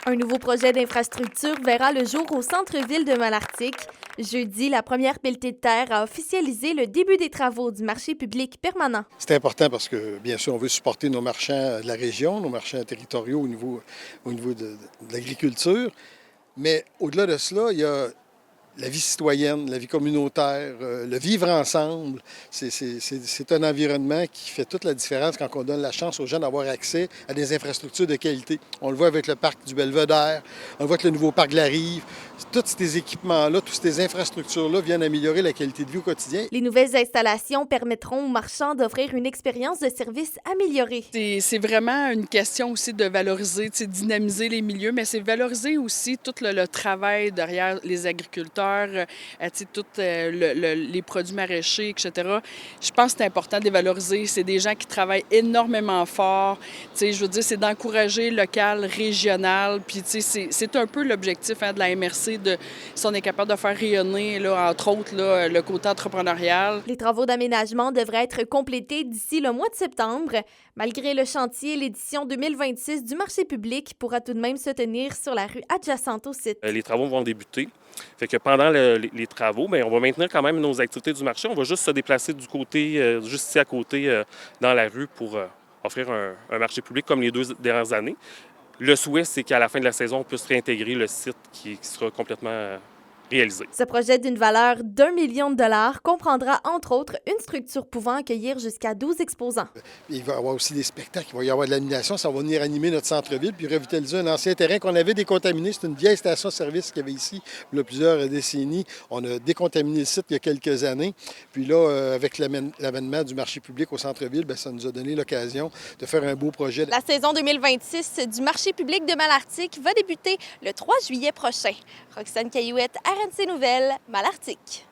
Un nouveau projet d'infrastructure verra le jour au centre-ville de Malartic. Jeudi, la première pelletée de terre a officialisé le début des travaux du marché public permanent. C'est important parce que, bien sûr, on veut supporter nos marchands de la région, nos marchands territoriaux au niveau de l'agriculture. Mais au-delà de cela, il y a la vie citoyenne, la vie communautaire, le vivre ensemble. C'est un environnement qui fait toute la différence quand on donne la chance aux gens d'avoir accès à des infrastructures de qualité. On le voit avec le parc du Belvédère, on le voit avec le nouveau parc de la Rive. Tous ces équipements-là, toutes ces infrastructures-là viennent améliorer la qualité de vie au quotidien. Les nouvelles installations permettront aux marchands d'offrir une expérience de service améliorée. C'est vraiment une question aussi de valoriser, de dynamiser les milieux, mais c'est valoriser aussi tout le travail derrière les agriculteurs, tous les produits maraîchers, etc. Je pense que c'est important de les valoriser. C'est des gens qui travaillent énormément fort. Je veux dire, c'est d'encourager local, régional. Puis c'est un peu l'objectif de la MRC, si on est capable de faire rayonner, là, entre autres, là, le côté entrepreneurial. Les travaux d'aménagement devraient être complétés d'ici le mois de septembre. Malgré le chantier, l'édition 2026 du marché public pourra tout de même se tenir sur la rue adjacente au site. Les travaux vont débuter. Fait que pendant les travaux, bien, on va maintenir quand même nos activités du marché. On va juste se déplacer du côté, juste ici à côté, dans la rue pour offrir un marché public comme les 2 dernières années. Le souhait, c'est qu'à la fin de la saison, on puisse réintégrer le site qui sera complètement réalisé. Ce projet d'une valeur d'1 million de dollars comprendra, entre autres, une structure pouvant accueillir jusqu'à 12 exposants. Il va y avoir aussi des spectacles, il va y avoir de l'animation, ça va venir animer notre centre-ville puis revitaliser un ancien terrain qu'on avait décontaminé. C'est une vieille station-service qu'il y avait ici il y a plusieurs décennies. On a décontaminé le site il y a quelques années. Puis là, avec l'avènement du marché public au centre-ville, bien, ça nous a donné l'occasion de faire un beau projet. La saison 2026 du marché public de Malartic va débuter le 3 juillet prochain. Roxane Caillouette, RNC Nouvelles, Malartic.